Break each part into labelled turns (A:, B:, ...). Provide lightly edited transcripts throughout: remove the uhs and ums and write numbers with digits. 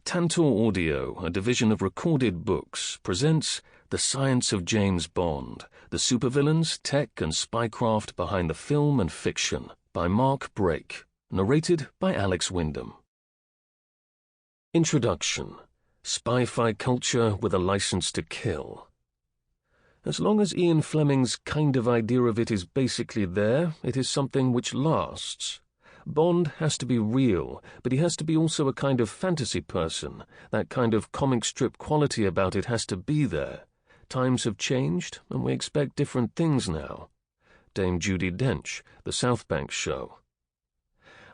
A: Tantor Audio, a division of Recorded Books, presents The Science of James Bond, the supervillains, tech and spycraft behind the film and fiction, by Mark Brake, narrated by Alex Wyndham. Introduction. Spy-fi culture with a license to kill. As long as Ian Fleming's kind of idea of it is basically there, it is something which lasts. Bond has to be real, but he has to be also a kind of fantasy person. That kind of comic strip quality about it has to be there. Times have changed, and we expect different things now. Dame Judi Dench, The South Bank Show.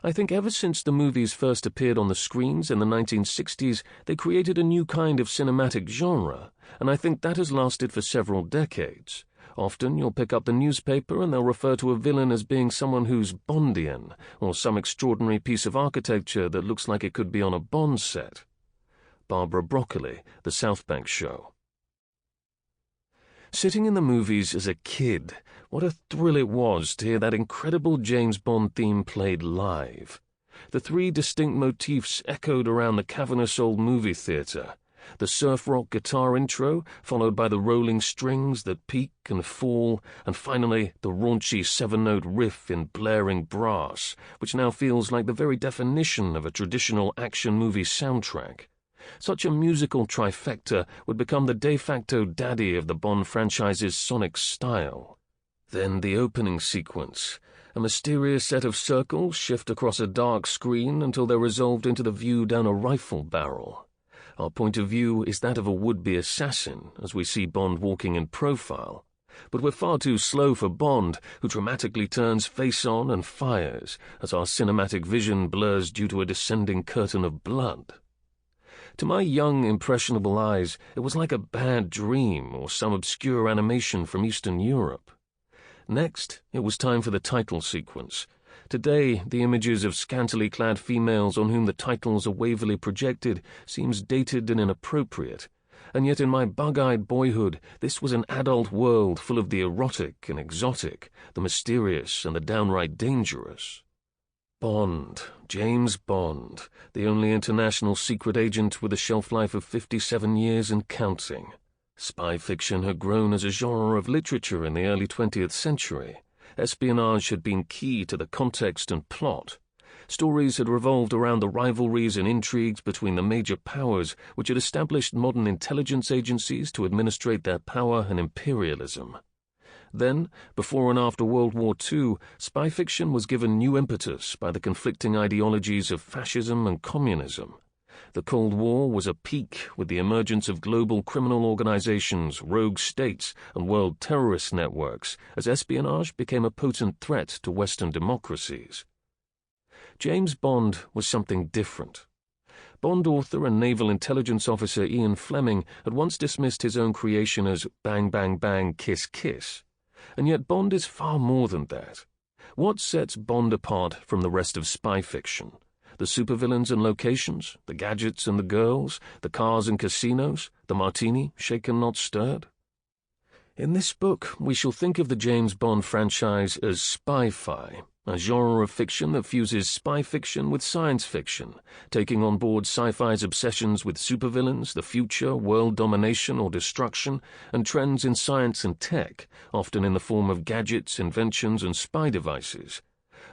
A: I think ever since the movies first appeared on the screens in the 1960s, they created a new kind of cinematic genre, and I think that has lasted for several decades. Often you'll pick up the newspaper and they'll refer to a villain as being someone who's Bondian, or some extraordinary piece of architecture that looks like it could be on a Bond set. Barbara Broccoli, The South Bank Show. Sitting in the movies as a kid, what a thrill it was to hear that incredible James Bond theme played live. The three distinct motifs echoed around the cavernous old movie theater. The surf rock guitar intro, followed by the rolling strings that peak and fall, and finally the raunchy seven-note riff in blaring brass, which now feels like the very definition of a traditional action movie soundtrack. Such a musical trifecta would become the de facto daddy of the Bond franchise's sonic style. Then the opening sequence. A mysterious set of circles shift across a dark screen until they're resolved into the view down a rifle barrel. Our point of view is that of a would-be assassin, as we see Bond walking in profile. But we're far too slow for Bond, who dramatically turns face on and fires, as our cinematic vision blurs due to a descending curtain of blood. To my young, impressionable eyes, it was like a bad dream or some obscure animation from Eastern Europe. Next, it was time for the title sequence. Today, the images of scantily clad females on whom the titles are wavily projected seems dated and inappropriate, and yet in my bug-eyed boyhood this was an adult world full of the erotic and exotic, the mysterious and the downright dangerous. Bond, James Bond, the only international secret agent with a shelf life of 57 years and counting. Spy fiction had grown as a genre of literature in the early 20th century. Espionage had been key to the context and plot. Stories had revolved around the rivalries and intrigues between the major powers, which had established modern intelligence agencies to administrate their power and imperialism. Then, before and after World War II, spy fiction was given new impetus by the conflicting ideologies of fascism and communism. The Cold War was a peak with the emergence of global criminal organizations, rogue states, and world terrorist networks, as espionage became a potent threat to Western democracies. James Bond was something different. Bond author and naval intelligence officer Ian Fleming had once dismissed his own creation as bang, bang, bang, kiss, kiss. And yet Bond is far more than that. What sets Bond apart from the rest of spy fiction? The supervillains and locations, the gadgets and the girls, the cars and casinos, the martini, shaken not stirred? In this book, we shall think of the James Bond franchise as spy-fi, a genre of fiction that fuses spy fiction with science fiction, taking on board sci-fi's obsessions with supervillains, the future, world domination or destruction, and trends in science and tech, often in the form of gadgets, inventions, and spy devices.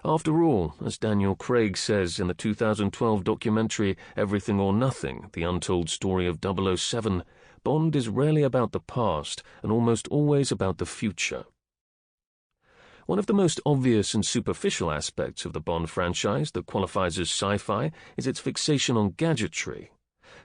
A: After all, as Daniel Craig says in the 2012 documentary Everything or Nothing, The Untold Story of 007, Bond is rarely about the past and almost always about the future. One of the most obvious and superficial aspects of the Bond franchise that qualifies as sci-fi is its fixation on gadgetry.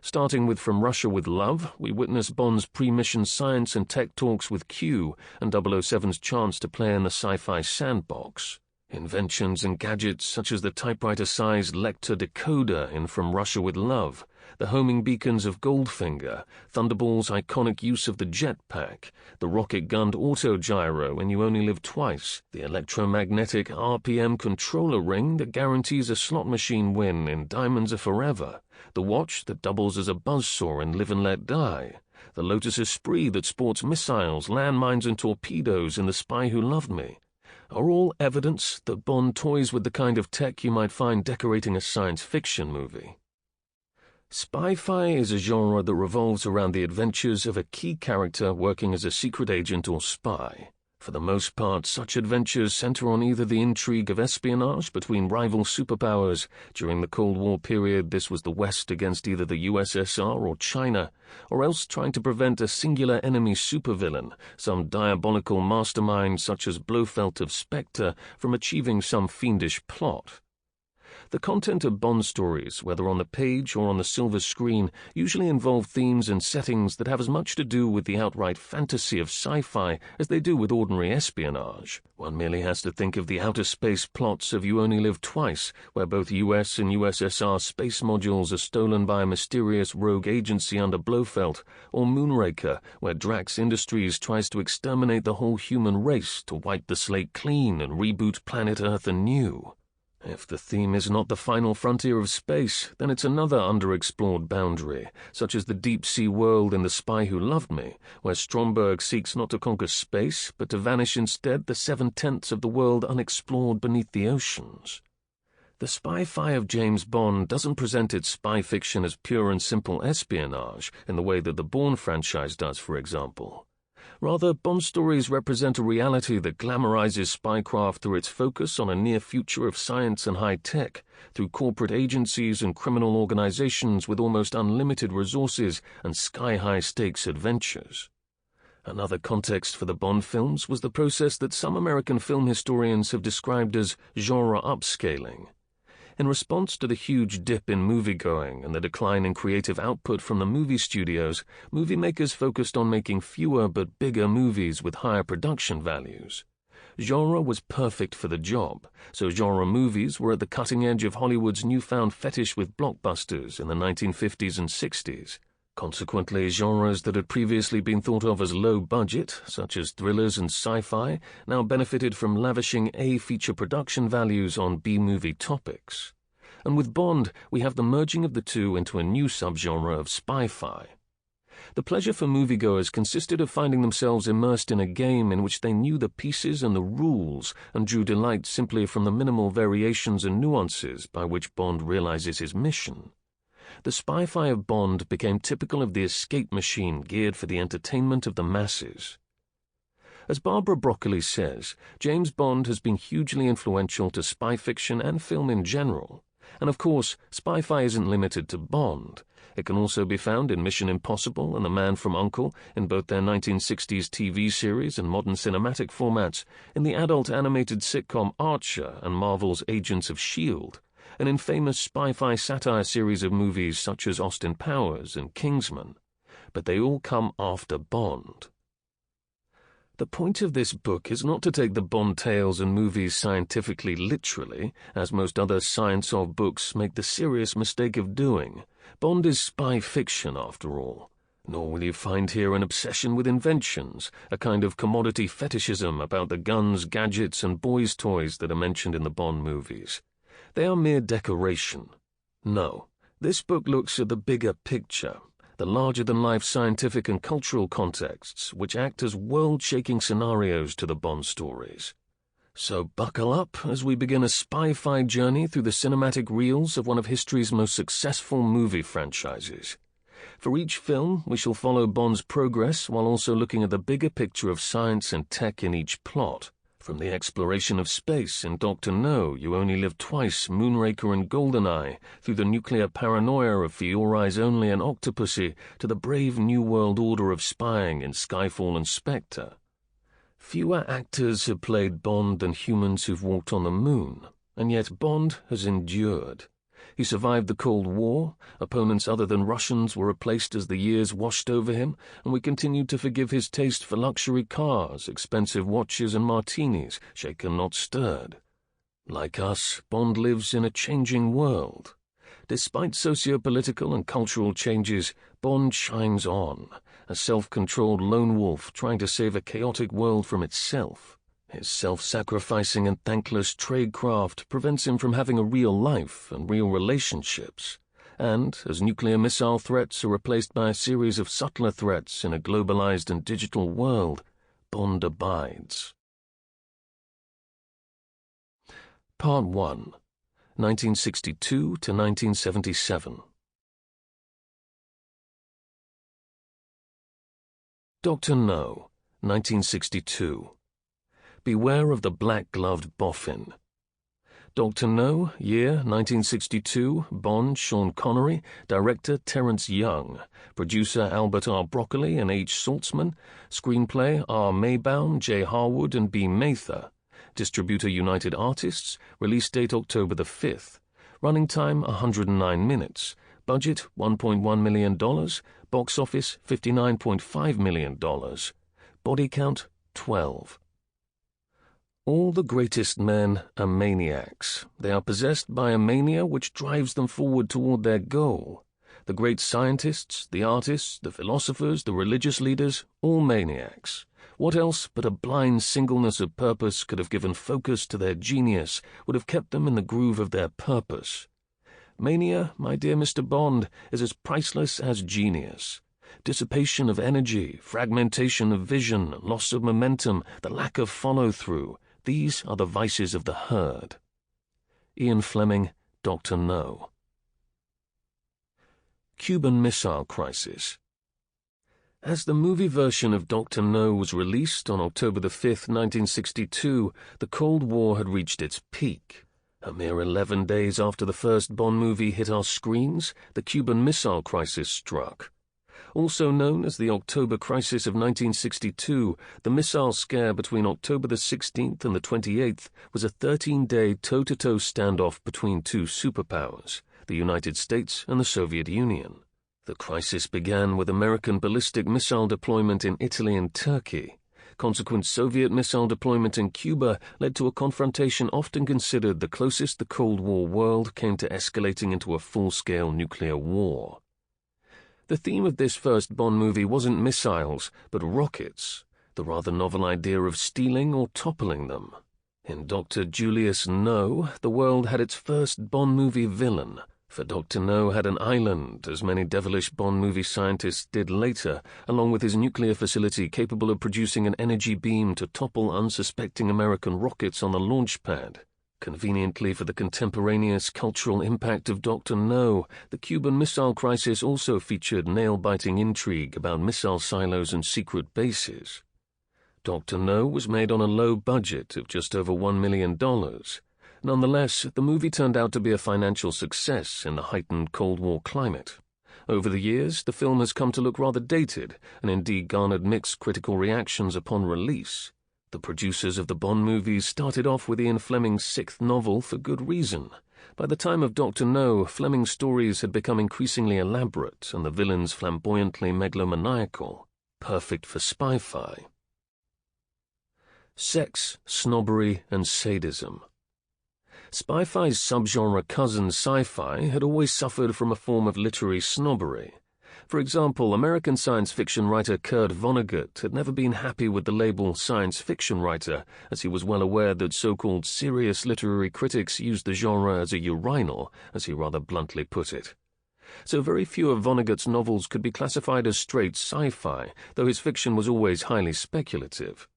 A: Starting with From Russia with Love, we witness Bond's pre-mission science and tech talks with Q and 007's chance to play in the sci-fi sandbox. Inventions and gadgets such as the typewriter-sized Lecter decoder in From Russia with Love, the homing beacons of Goldfinger, Thunderball's iconic use of the jetpack, the rocket-gunned autogyro in You Only Live Twice, the electromagnetic RPM controller ring that guarantees a slot machine win in Diamonds Are Forever, the watch that doubles as a buzzsaw in Live and Let Die, the Lotus Esprit that sports missiles, landmines and torpedoes in The Spy Who Loved Me, are all evidence that Bond toys with the kind of tech you might find decorating a science fiction movie. Spy-fi is a genre that revolves around the adventures of a key character working as a secret agent or spy. For the most part, such adventures center on either the intrigue of espionage between rival superpowers. During the Cold War period, this was the West against either the USSR or China, or else trying to prevent a singular enemy supervillain, some diabolical mastermind such as Blofeld of Spectre, from achieving some fiendish plot. The content of Bond stories, whether on the page or on the silver screen, usually involve themes and settings that have as much to do with the outright fantasy of sci-fi as they do with ordinary espionage. One merely has to think of the outer space plots of You Only Live Twice, where both US and USSR space modules are stolen by a mysterious rogue agency under Blofeld, or Moonraker, where Drax Industries tries to exterminate the whole human race to wipe the slate clean and reboot planet Earth anew. If the theme is not the final frontier of space, then it's another underexplored boundary, such as the deep-sea world in The Spy Who Loved Me, where Stromberg seeks not to conquer space, but to vanish instead the 7/10 of the world unexplored beneath the oceans. The spy-fi of James Bond doesn't present its spy fiction as pure and simple espionage, in the way that the Bourne franchise does, for example. Rather, Bond stories represent a reality that glamorizes spycraft through its focus on a near future of science and high tech, through corporate agencies and criminal organizations with almost unlimited resources and sky-high stakes adventures. Another context for the Bond films was the process that some American film historians have described as genre upscaling. In response to the huge dip in moviegoing and the decline in creative output from the movie studios, movie makers focused on making fewer but bigger movies with higher production values. Genre was perfect for the job, so genre movies were at the cutting edge of Hollywood's newfound fetish with blockbusters in the 1950s and 60s. Consequently, genres that had previously been thought of as low budget, such as thrillers and sci-fi, now benefited from lavishing A-feature production values on B-movie topics. And with Bond, we have the merging of the two into a new subgenre of spy-fi. The pleasure for moviegoers consisted of finding themselves immersed in a game in which they knew the pieces and the rules and drew delight simply from the minimal variations and nuances by which Bond realizes his mission. The spy-fi of Bond became typical of the escape machine geared for the entertainment of the masses. As Barbara Broccoli says, James Bond has been hugely influential to spy fiction and film in general. And of course, spy-fi isn't limited to Bond. It can also be found in Mission Impossible and The Man from U.N.C.L.E. in both their 1960s TV series and modern cinematic formats, in the adult animated sitcom Archer and Marvel's Agents of S.H.I.E.L.D., and in famous spy-fi satire series of movies such as Austin Powers and Kingsman. But they all come after Bond. The point of this book is not to take the Bond tales and movies scientifically literally, as most other science-of books make the serious mistake of doing. Bond is spy fiction, after all. Nor will you find here an obsession with inventions, a kind of commodity fetishism about the guns, gadgets, and boys' toys that are mentioned in the Bond movies. They are mere decoration. No, this book looks at the bigger picture, the larger-than-life scientific and cultural contexts which act as world-shaking scenarios to the Bond stories. So buckle up as we begin a spy-fi journey through the cinematic reels of one of history's most successful movie franchises. For each film, we shall follow Bond's progress while also looking at the bigger picture of science and tech in each plot. From the exploration of space in Dr. No, You Only Live Twice, Moonraker and GoldenEye, through the nuclear paranoia of For Your Eyes Only and Octopussy, to the brave New World Order of spying in Skyfall and Spectre. Fewer actors have played Bond than humans who've walked on the moon, and yet Bond has endured. He survived the Cold War, opponents other than Russians were replaced as the years washed over him, and we continued to forgive his taste for luxury cars, expensive watches and martinis, shaken not stirred. Like us, Bond lives in a changing world. Despite socio-political and cultural changes, Bond shines on, a self-controlled lone wolf trying to save a chaotic world from itself. His self-sacrificing and thankless tradecraft prevents him from having a real life and real relationships. And, as nuclear missile threats are replaced by a series of subtler threats in a globalized and digital world, Bond abides. Part 1, 1962 to 1977. Dr. No, 1962. Beware of the black-gloved boffin. Dr. No, year 1962, Bond, Sean Connery, director Terence Young, producer Albert R. Broccoli and H. Saltzman, screenplay R. Maybaum, J. Harwood and B. Mather, distributor United Artists, release date October the 5th, running time 109 minutes, budget $1.1 million, box office $59.5 million, body count 12. All the greatest men are maniacs. They are possessed by a mania which drives them forward toward their goal. The great scientists, the artists, the philosophers, the religious leaders, all maniacs. What else but a blind singleness of purpose could have given focus to their genius, would have kept them in the groove of their purpose? Mania, my dear Mr. Bond, is as priceless as genius. Dissipation of energy, fragmentation of vision, loss of momentum, the lack of follow-through, these are the vices of the herd. Ian Fleming, Dr. No. Cuban Missile Crisis. As the movie version of Dr. No was released on October the 5th, 1962, the Cold War had reached its peak. A mere 11 days after the first Bond movie hit our screens, the Cuban Missile Crisis struck. Also known as the October Crisis of 1962, the missile scare between October the 16th and the 28th was a 13-day toe-to-toe standoff between two superpowers, the United States and the Soviet Union. The crisis began with American ballistic missile deployment in Italy and Turkey. Consequent Soviet missile deployment in Cuba led to a confrontation often considered the closest the Cold War world came to escalating into a full-scale nuclear war. The theme of this first Bond movie wasn't missiles, but rockets, the rather novel idea of stealing or toppling them. In Dr. Julius No, the world had its first Bond movie villain, for Dr. No had an island, as many devilish Bond movie scientists did later, along with his nuclear facility capable of producing an energy beam to topple unsuspecting American rockets on the launch pad. Conveniently for the contemporaneous cultural impact of Dr. No, the Cuban Missile Crisis also featured nail-biting intrigue about missile silos and secret bases. Dr. No was made on a low budget of just over $1 million. Nonetheless, the movie turned out to be a financial success in the heightened Cold War climate. Over the years, the film has come to look rather dated, and indeed garnered mixed critical reactions upon release. The producers of the Bond movies started off with Ian Fleming's sixth novel for good reason. By the time of Dr. No, Fleming's stories had become increasingly elaborate and the villains flamboyantly megalomaniacal, perfect for spy-fi. Sex, snobbery, and sadism. Spy-fi's subgenre cousin sci-fi had always suffered from a form of literary snobbery. For example, American science fiction writer Kurt Vonnegut had never been happy with the label science fiction writer, as he was well aware that so-called serious literary critics used the genre as a urinal, as he rather bluntly put it. So very few of Vonnegut's novels could be classified as straight sci-fi, though his fiction was always highly speculative.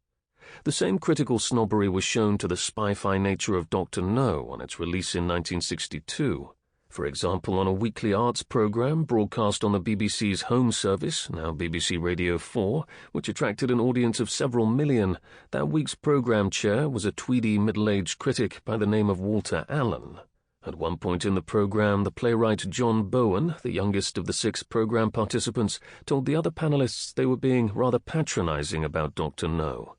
A: The same critical snobbery was shown to the spy-fi nature of Dr. No on its release in 1962. For example, on a weekly arts program broadcast on the BBC's Home Service, now BBC Radio 4, which attracted an audience of several million, that week's program chair was a tweedy middle-aged critic by the name of Walter Allen. At one point in the program, the playwright John Bowen, the youngest of the 6 program participants, told the other panelists they were being rather patronizing about Dr. No.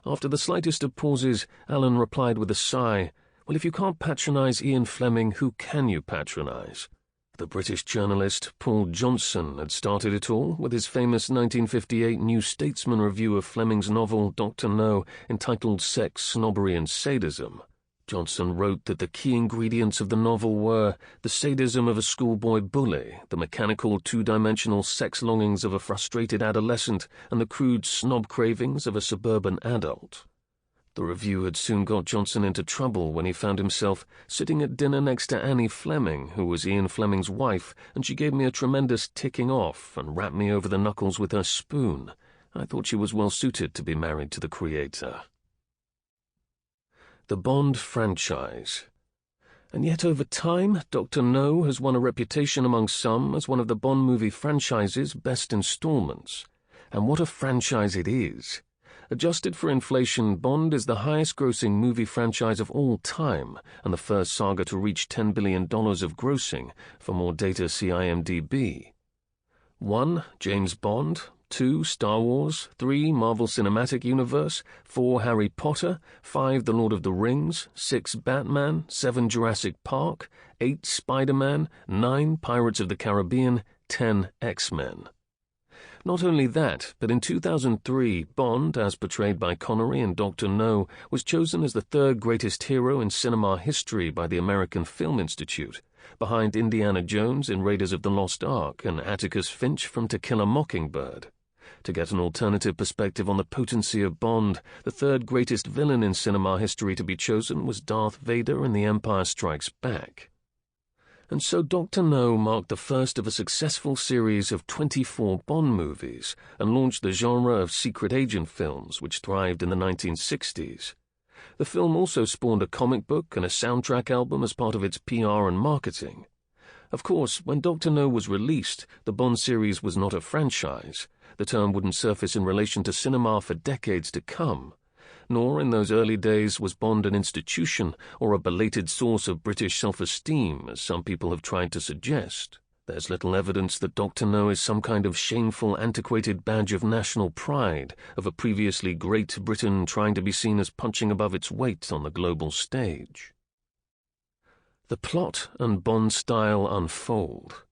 A: After the slightest of pauses, Allen replied with a sigh, "Well, if you can't patronize Ian Fleming, who can you patronize?" The British journalist Paul Johnson had started it all with his famous 1958 New Statesman review of Fleming's novel Dr. No, entitled Sex, Snobbery and Sadism. Johnson wrote that the key ingredients of the novel were the sadism of a schoolboy bully, the mechanical two-dimensional sex longings of a frustrated adolescent, and the crude snob cravings of a suburban adult. The review had soon got Johnson into trouble when he found himself sitting at dinner next to Annie Fleming, who was Ian Fleming's wife, and she gave me a tremendous ticking off and rapped me over the knuckles with her spoon. I thought she was well suited to be married to the creator. The Bond franchise. And yet over time, Dr. No has won a reputation among some as one of the Bond movie franchise's best installments. And what a franchise it is. Adjusted for inflation, Bond is the highest-grossing movie franchise of all time and the first saga to reach $10 billion of grossing, for more data see IMDb. 1. James Bond. 2. Star Wars. 3. Marvel Cinematic Universe. 4. Harry Potter. 5. The Lord of the Rings. 6. Batman. 7. Jurassic Park. 8. Spider-Man. 9. Pirates of the Caribbean. 10. X-Men. Not only that, but in 2003, Bond, as portrayed by Connery in Dr. No, was chosen as the third greatest hero in cinema history by the American Film Institute, behind Indiana Jones in Raiders of the Lost Ark and Atticus Finch from To Kill a Mockingbird. To get an alternative perspective on the potency of Bond, the third greatest villain in cinema history to be chosen was Darth Vader in The Empire Strikes Back. And so Dr. No marked the first of a successful series of 24 Bond movies and launched the genre of secret agent films, which thrived in the 1960s. The film also spawned a comic book and a soundtrack album as part of its PR and marketing. Of course, when Dr. No was released, the Bond series was not a franchise. The term wouldn't surface in relation to cinema for decades to come. Nor in those early days was Bond an institution or a belated source of British self-esteem, as some people have tried to suggest. There's little evidence that Dr. No is some kind of shameful, antiquated badge of national pride, of a previously great Britain trying to be seen as punching above its weight on the global stage. The plot and Bond style unfold.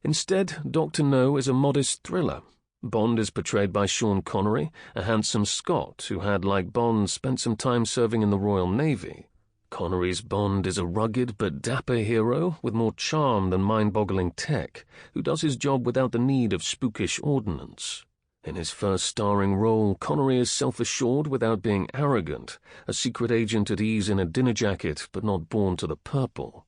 A: Instead, Dr. No is a modest thriller. Bond is portrayed by Sean Connery, a handsome Scot who had, like Bond, spent some time serving in the Royal Navy. Connery's Bond is a rugged but dapper hero with more charm than mind-boggling tech, who does his job without the need of spookish ordnance. In his first starring role, Connery is self-assured without being arrogant, a secret agent at ease in a dinner jacket but not born to the purple.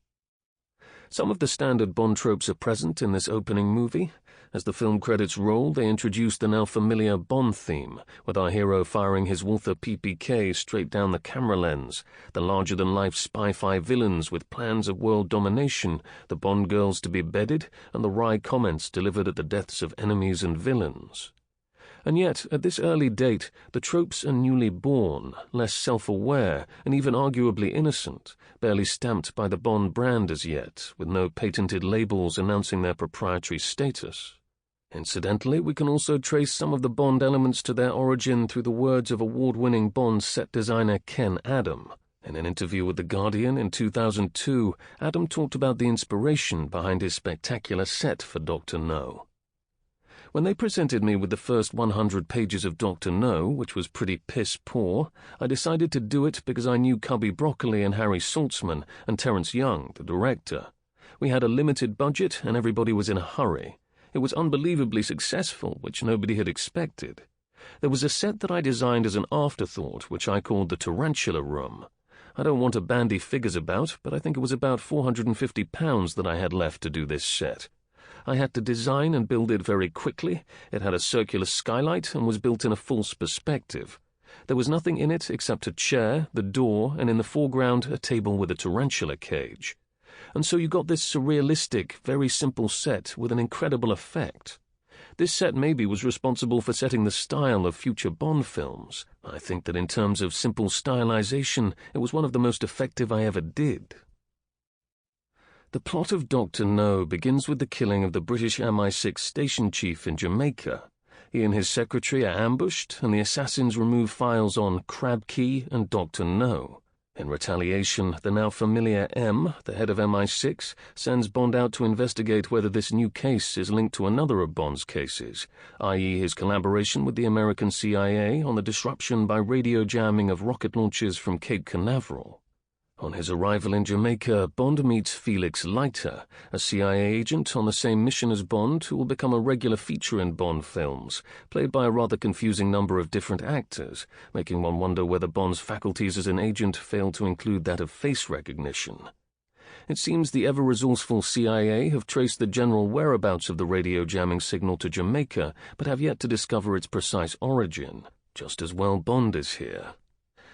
A: Some of the standard Bond tropes are present in this opening movie. As the film credits roll, they introduce the now familiar Bond theme, with our hero firing his Walther PPK straight down the camera lens, the larger-than-life spy-fi villains with plans of world domination, the Bond girls to be bedded, and the wry comments delivered at the deaths of enemies and villains. And yet, at this early date, the tropes are newly born, less self-aware, and even arguably innocent, barely stamped by the Bond brand as yet, with no patented labels announcing their proprietary status. Incidentally, we can also trace some of the Bond elements to their origin through the words of award-winning Bond set designer Ken Adam. In an interview with The Guardian in 2002, Adam talked about the inspiration behind his spectacular set for Dr. No. When they presented me with the first 100 pages of Dr. No, which was pretty piss-poor, I decided to do it because I knew Cubby Broccoli and Harry Saltzman and Terence Young, the director. We had a limited budget and everybody was in a hurry. It was unbelievably successful, which nobody had expected. There was a set that I designed as an afterthought, which I called the Tarantula Room. I don't want to bandy figures about, but I think it was about £450 that I had left to do this set. I had to design and build it very quickly. It had a circular skylight and was built in a false perspective. There was nothing in it except a chair, the door, and in the foreground a table with a tarantula cage. And so you got this surrealistic, very simple set with an incredible effect. This set maybe was responsible for setting the style of future Bond films. I think that in terms of simple stylization, it was one of the most effective I ever did. The plot of Dr. No begins with the killing of the British MI6 station chief in Jamaica. He and his secretary are ambushed, and the assassins remove files on Crab Key and Dr. No. In retaliation, the now familiar M, the head of MI6, sends Bond out to investigate whether this new case is linked to another of Bond's cases, i.e. his collaboration with the American CIA on the disruption by radio jamming of rocket launches from Cape Canaveral. On his arrival in Jamaica, Bond meets Felix Leiter, a CIA agent on the same mission as Bond who will become a regular feature in Bond films, played by a rather confusing number of different actors, making one wonder whether Bond's faculties as an agent failed to include that of face recognition. It seems the ever-resourceful CIA have traced the general whereabouts of the radio jamming signal to Jamaica, but have yet to discover its precise origin. Just as well Bond is here.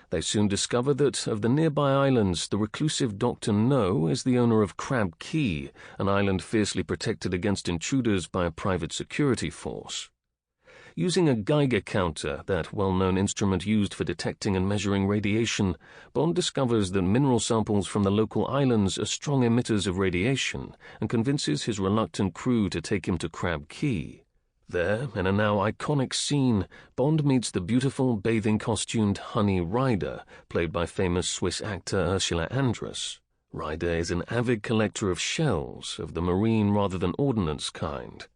A: They soon discover that, of the nearby islands, the reclusive Dr. No is the owner of Crab Key, an island fiercely protected against intruders by a private security force. Using a Geiger counter, that well-known instrument used for detecting and measuring radiation, Bond discovers that mineral samples from the local islands are strong emitters of radiation and convinces his reluctant crew to take him to Crab Key. There, in a now iconic scene, Bond meets the beautiful bathing-costumed Honey Ryder, played by famous Swiss actor Ursula Andress. Ryder is an avid collector of shells, of the marine rather than ordnance kind.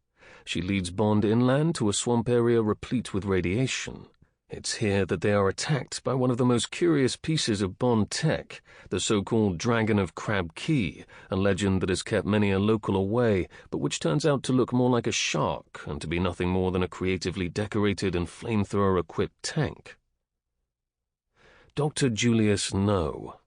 A: She leads Bond inland to a swamp area replete with radiation. It's here that they are attacked by one of the most curious pieces of Bond tech, the so-called Dragon of Crab Key, a legend that has kept many a local away, but which turns out to look more like a shark and to be nothing more than a creatively decorated and flamethrower-equipped tank. Dr. Julius No.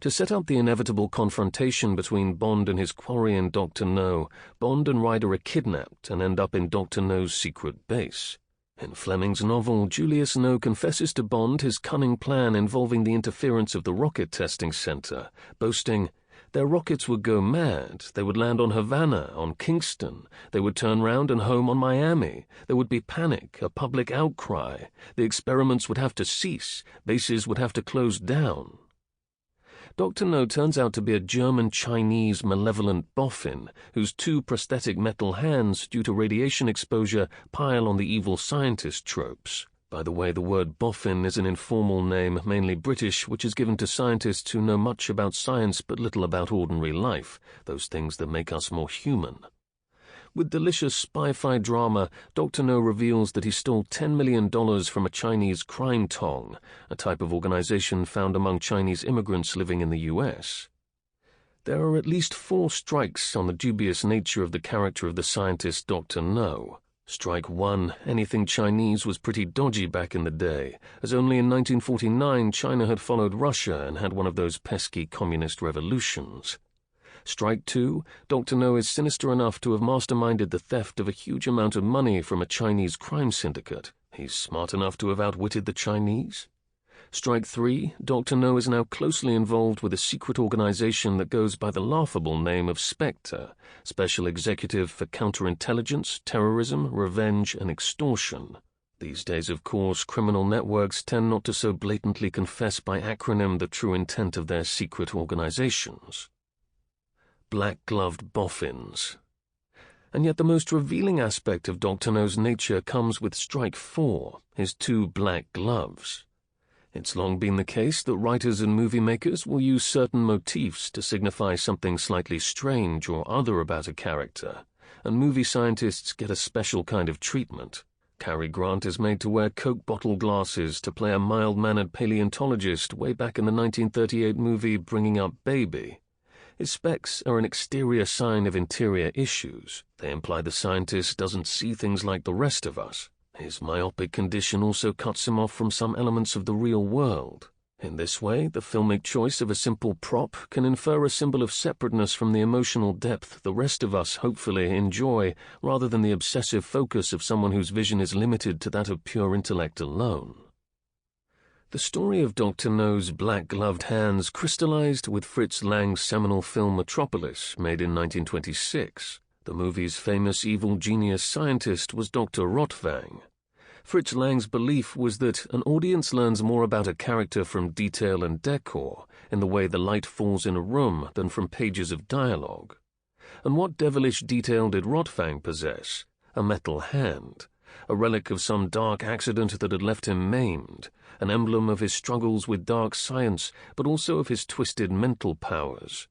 A: To set up the inevitable confrontation between Bond and his quarry in Dr. No, Bond and Ryder are kidnapped and end up in Dr. No's secret base. In Fleming's novel, Julius No confesses to Bond his cunning plan involving the interference of the rocket testing center, boasting, "Their rockets would go mad, they would land on Havana, on Kingston, they would turn round and home on Miami, there would be panic, a public outcry, the experiments would have to cease, bases would have to close down." Dr. No turns out to be a German-Chinese malevolent boffin whose two prosthetic metal hands, due to radiation exposure, pile on the evil scientist tropes. By the way, the word boffin is an informal name, mainly British, which is given to scientists who know much about science but little about ordinary life, those things that make us more human. With delicious spy-fi drama, Dr. No reveals that he stole $10 million from a Chinese crime tong, a type of organization found among Chinese immigrants living in the U.S. There are at least 4 strikes on the dubious nature of the character of the scientist Dr. No. Strike 1, anything Chinese was pretty dodgy back in the day, as only in 1949 China had followed Russia and had one of those pesky communist revolutions. Strike 2, Dr. No is sinister enough to have masterminded the theft of a huge amount of money from a Chinese crime syndicate. He's smart enough to have outwitted the Chinese. Strike 3, Dr. No is now closely involved with a secret organization that goes by the laughable name of Spectre, Special Executive for Counterintelligence, Terrorism, Revenge, and Extortion. These days, of course, criminal networks tend not to so blatantly confess by acronym the true intent of their secret organizations. Black-gloved boffins. And yet the most revealing aspect of Dr. No's nature comes with Strike 4, his 2 black gloves. It's long been the case that writers and movie makers will use certain motifs to signify something slightly strange or other about a character, and movie scientists get a special kind of treatment. Cary Grant is made to wear Coke bottle glasses to play a mild-mannered paleontologist way back in the 1938 movie Bringing Up Baby. His specs are an exterior sign of interior issues. They imply the scientist doesn't see things like the rest of us. His myopic condition also cuts him off from some elements of the real world. In this way, the filmic choice of a simple prop can infer a symbol of separateness from the emotional depth the rest of us hopefully enjoy, rather than the obsessive focus of someone whose vision is limited to that of pure intellect alone. The story of Dr. No's black-gloved hands crystallized with Fritz Lang's seminal film Metropolis, made in 1926. The movie's famous evil genius scientist was Dr. Rotwang. Fritz Lang's belief was that an audience learns more about a character from detail and decor, in the way the light falls in a room, than from pages of dialogue. And what devilish detail did Rotwang possess? A metal hand, a relic of some dark accident that had left him maimed, an emblem of his struggles with dark science, but also of his twisted mental powers.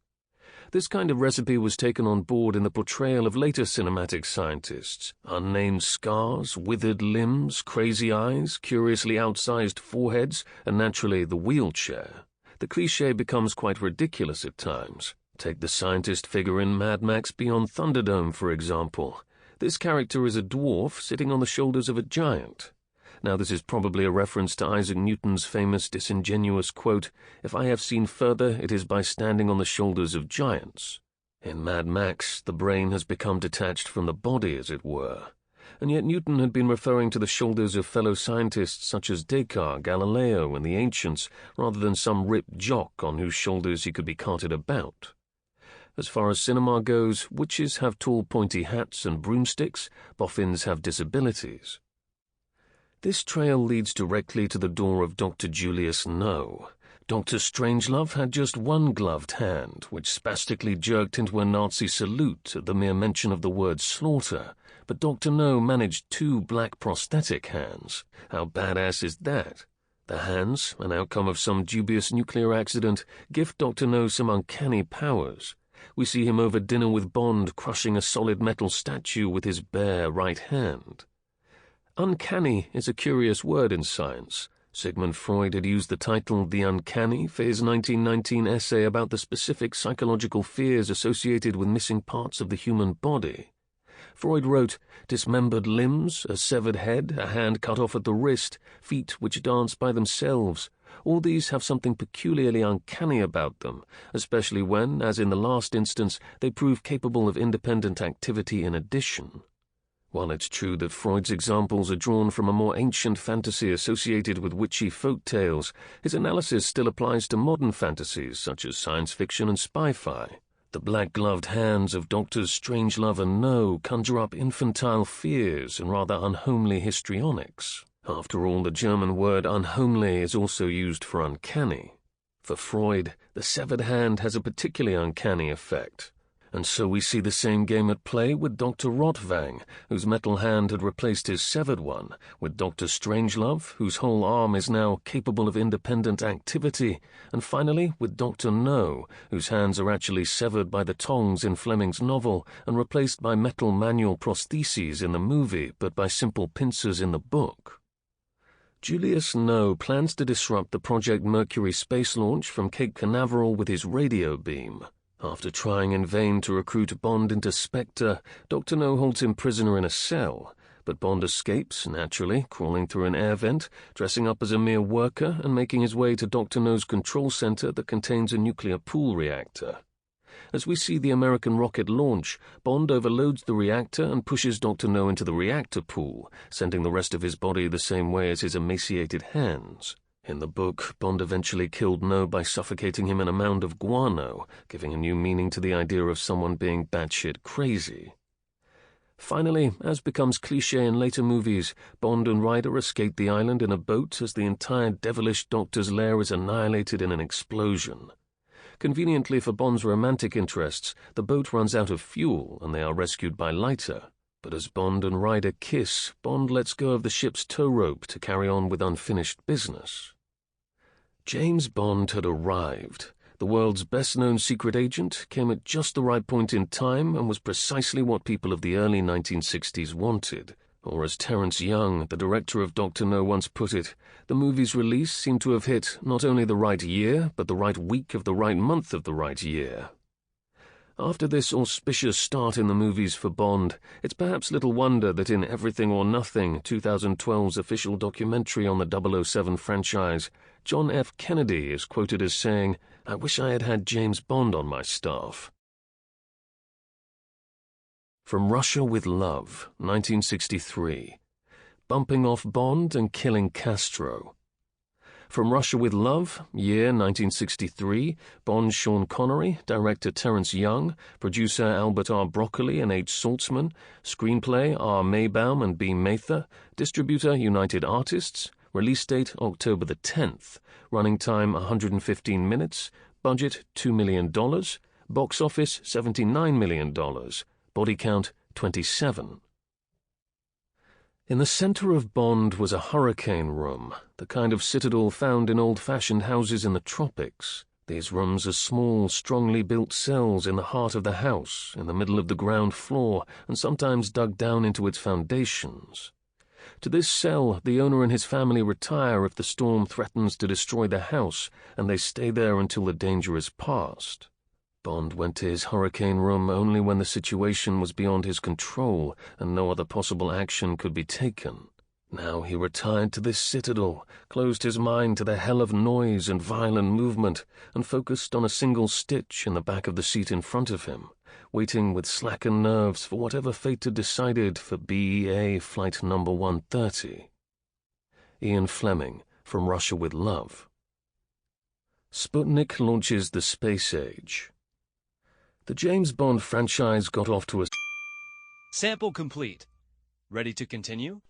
A: This kind of recipe was taken on board in the portrayal of later cinematic scientists: unnamed scars, withered limbs, crazy eyes, curiously outsized foreheads, and naturally the wheelchair. The cliché becomes quite ridiculous at times. Take the scientist figure in Mad Max Beyond Thunderdome, for example. This character is a dwarf sitting on the shoulders of a giant. Now, this is probably a reference to Isaac Newton's famous disingenuous quote, "If I have seen further, it is by standing on the shoulders of giants." In Mad Max, the brain has become detached from the body, as it were. And yet Newton had been referring to the shoulders of fellow scientists such as Descartes, Galileo, and the ancients, rather than some ripped jock on whose shoulders he could be carted about. As far as cinema goes, witches have tall pointy hats and broomsticks, boffins have disabilities. This trail leads directly to the door of Dr. Julius No. Dr. Strangelove had just one gloved hand, which spastically jerked into a Nazi salute at the mere mention of the word slaughter, but Dr. No managed two black prosthetic hands. How badass is that? The hands, an outcome of some dubious nuclear accident, gift Dr. No some uncanny powers. We see him over dinner with Bond crushing a solid metal statue with his bare right hand. Uncanny is a curious word in science. Sigmund Freud had used the title The Uncanny for his 1919 essay about the specific psychological fears associated with missing parts of the human body. Freud wrote, dismembered limbs, a severed head, a hand cut off at the wrist, feet which dance by themselves. All these have something peculiarly uncanny about them, especially when, as in the last instance, they prove capable of independent activity in addition. While it's true that Freud's examples are drawn from a more ancient fantasy associated with witchy folk tales, his analysis still applies to modern fantasies such as science fiction and spy-fi. The black-gloved hands of Doctors Strangelove and No conjure up infantile fears and rather unhomely histrionics. After all, the German word unhomely is also used for uncanny. For Freud, the severed hand has a particularly uncanny effect. And so we see the same game at play with Dr. Rotvang, whose metal hand had replaced his severed one, with Dr. Strangelove, whose whole arm is now capable of independent activity, and finally with Dr. No, whose hands are actually severed by the tongs in Fleming's novel and replaced by metal manual prostheses in the movie, but by simple pincers in the book. Julius No plans to disrupt the Project Mercury space launch from Cape Canaveral with his radio beam. After trying in vain to recruit Bond into Spectre, Dr. No holds him prisoner in a cell, but Bond escapes, naturally, crawling through an air vent, dressing up as a mere worker and making his way to Dr. No's control center that contains a nuclear pool reactor. As we see the American rocket launch, Bond overloads the reactor and pushes Dr. No into the reactor pool, sending the rest of his body the same way as his emaciated hands. In the book, Bond eventually killed No by suffocating him in a mound of guano, giving a new meaning to the idea of someone being batshit crazy. Finally, as becomes cliché in later movies, Bond and Ryder escape the island in a boat as the entire devilish doctor's lair is annihilated in an explosion. Conveniently for Bond's romantic interests, the boat runs out of fuel and they are rescued by Leiter. But as Bond and Ryder kiss, Bond lets go of the ship's tow rope to carry on with unfinished business. James Bond had arrived. The world's best-known secret agent came at just the right point in time and was precisely what people of the early 1960s wanted. Or as Terence Young, the director of Dr. No, once put it, the movie's release seemed to have hit not only the right year, but the right week of the right month of the right year. After this auspicious start in the movies for Bond, it's perhaps little wonder that in Everything or Nothing, 2012's official documentary on the 007 franchise, John F. Kennedy is quoted as saying, "I wish I had had James Bond on my staff." From Russia with Love, 1963. Bumping off Bond and killing Castro. From Russia with Love, year 1963, Bond Sean Connery, director Terence Young, producer Albert R. Broccoli and H. Saltzman, screenplay R. Maybaum and B. Mather, distributor United Artists, release date October the 10th, running time 115 minutes, budget $2 million, box office $79 million, body count 27. In the center of Bond was a hurricane room, the kind of citadel found in old-fashioned houses in the tropics. These rooms are small, strongly built cells in the heart of the house, in the middle of the ground floor, and sometimes dug down into its foundations. To this cell, the owner and his family retire if the storm threatens to destroy the house, and they stay there until the danger is past. Bond went to his hurricane room only when the situation was beyond his control and no other possible action could be taken. Now he retired to this citadel, closed his mind to the hell of noise and violent movement, and focused on a single stitch in the back of the seat in front of him, waiting with slackened nerves for whatever fate had decided for BEA Flight Number 130. Ian Fleming, From Russia with Love. Sputnik launches the space age. The James Bond franchise got off to a...
B: Sample complete. Ready to continue?